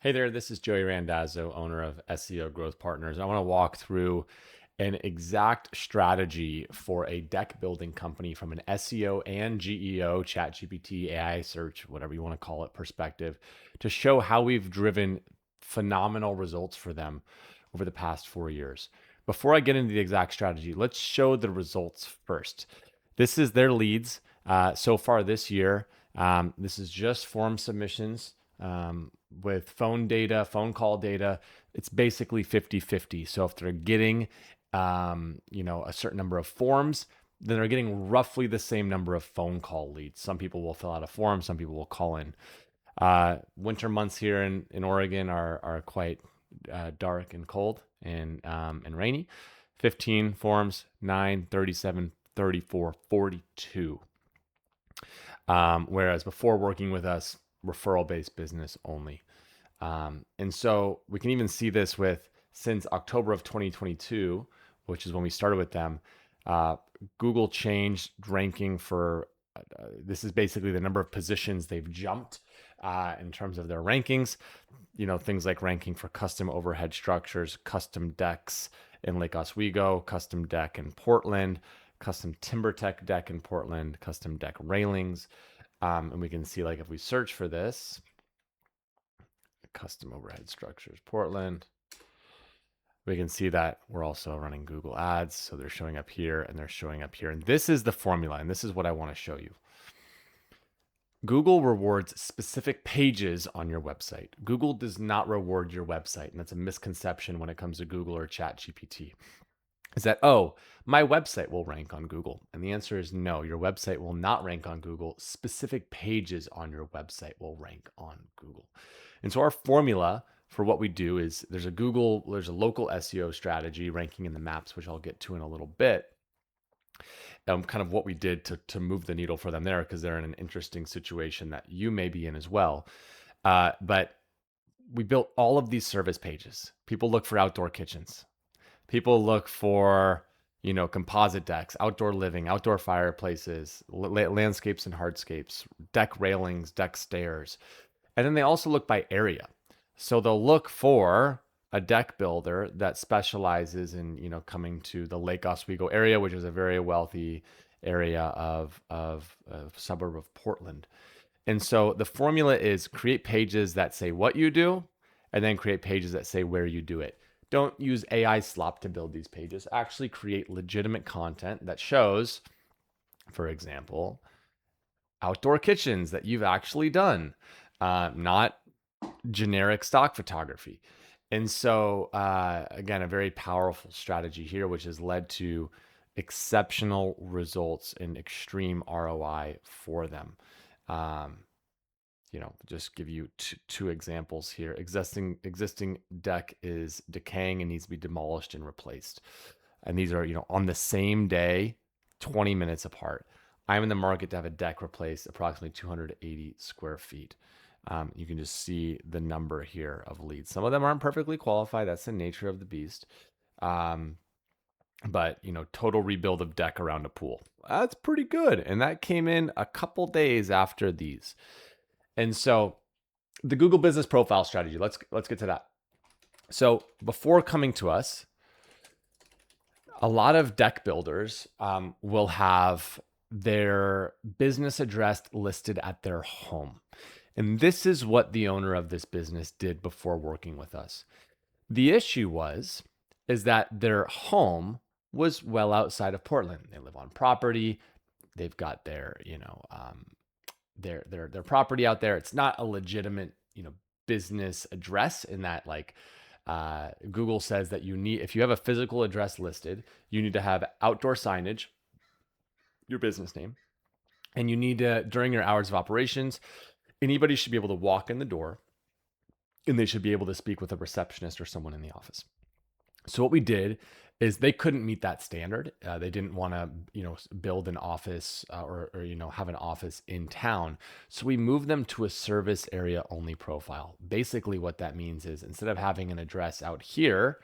Hey there, this is Joey Randazzo, owner of SEO Growth Partners. I want to walk through an exact strategy for a deck building company from an SEO and GEO, ChatGPT, AI search, whatever you want to call it, perspective to show how we've driven phenomenal results for them over the past 4 years. Before I get into the exact strategy, let's show the results first. This is their leads so far this year. This is just form submissions with phone data, phone call data. It's basically 50-50. So if they're getting, a certain number of forms, then they're getting roughly the same number of phone call leads. Some people will fill out a form, some people will call in. Winter months here in Oregon are quite dark and cold and rainy. 15 forms, 9, 37, 34, 42. Whereas before working with us, referral-based business only. And so we can even see this with since October of 2022, which is when we started with them, Google changed ranking for, this is basically the number of positions they've jumped in terms of their rankings. Things like ranking for custom overhead structures, custom decks in Lake Oswego, custom deck in Portland, custom timber tech deck in Portland, custom deck railings. And we can see, like, if we search for this, custom overhead structures, Portland, we can see that we're also running Google ads. So they're showing up here and they're showing up here. And this is the formula. And this is what I want to show you. Google rewards specific pages on your website. Google does not reward your website. And that's a misconception when it comes to Google or ChatGPT. Is that, oh, my website will rank on Google? And the answer is no, your website will not rank on Google. Specific pages on your website will rank on Google. And so our formula for what we do is there's a local SEO strategy, ranking in the maps, which I'll get to in a little bit. Kind of what we did to move the needle for them there, because they're in an interesting situation that you may be in as well. But we built all of these service pages. People look for outdoor kitchens. People look for, composite decks, outdoor living, outdoor fireplaces, landscapes and hardscapes, deck railings, deck stairs. And then they also look by area. So they'll look for a deck builder that specializes in, coming to the Lake Oswego area, which is a very wealthy area of a suburb of Portland. And so the formula is create pages that say what you do, and then create pages that say where you do it. Don't use AI slop to build these pages. Actually create legitimate content that shows, for example, outdoor kitchens that you've actually done, not generic stock photography. And so, again, a very powerful strategy here, which has led to exceptional results and extreme ROI for them. Just give you two examples here. Existing deck is decaying and needs to be demolished and replaced. And these are, on the same day, 20 minutes apart. I'm in the market to have a deck replaced, approximately 280 square feet. You can just see the number here of leads. Some of them aren't perfectly qualified. That's the nature of the beast. But total rebuild of deck around a pool. That's pretty good. And that came in a couple days after these. And so the Google Business Profile strategy, let's get to that. So before coming to us, a lot of deck builders will have their business address listed at their home. And this is what the owner of this business did before working with us. The issue is that their home was well outside of Portland. They live on property. They've got their property out there. It's not a legitimate, business address in that, like, Google says that if you have a physical address listed, you need to have outdoor signage, your business name, and you need to, during your hours of operations, anybody should be able to walk in the door and they should be able to speak with a receptionist or someone in the office. So what we did is they couldn't meet that standard. They didn't want to, build an office or have an office in town. So we moved them to a service area only profile. Basically what that means is instead of having an address out here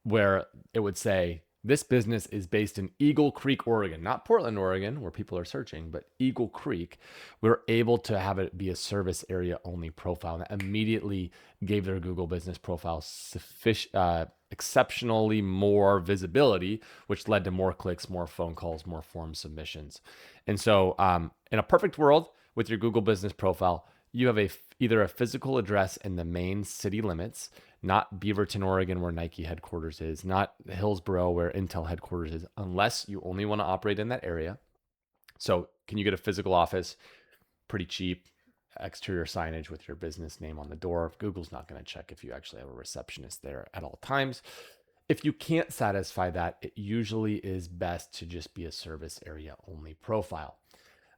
where it would say This business is based in Eagle Creek, Oregon, not Portland, Oregon, where people are searching, but Eagle Creek. We're able to have it be a service area only profile. That immediately gave their Google business profile exceptionally more visibility, which led to more clicks, more phone calls, more form submissions. And so, in a perfect world with your Google business profile, you have either a physical address in the main city limits, not Beaverton, Oregon, where Nike headquarters is, not Hillsboro, where Intel headquarters is, unless you only want to operate in that area. So, can you get a physical office? Pretty cheap, exterior signage with your business name on the door. Google's not going to check if you actually have a receptionist there at all times. If you can't satisfy that, it usually is best to just be a service area only profile.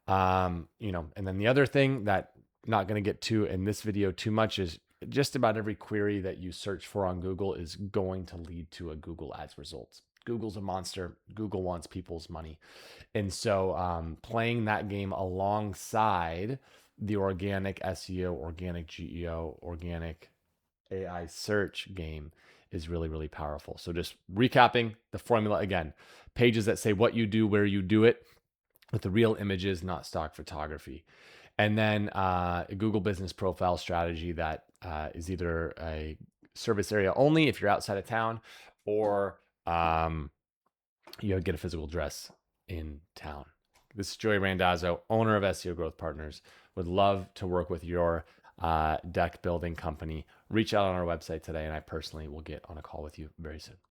And then the other thing that I'm not going to get to in this video too much is just about every query that you search for on Google is going to lead to a Google Ads results. Google's a monster. Google wants people's money. And so playing that game alongside the organic SEO, organic GEO, organic AI search game is really, really powerful. So just recapping the formula again, pages that say what you do, where you do it, with the real images, not stock photography. And then a Google business profile strategy that is either a service area only if you're outside of town, or get a physical address in town. This is Joey Randazzo, owner of SEO Growth Partners. Would love to work with your deck building company. Reach out on our website today, and I personally will get on a call with you very soon.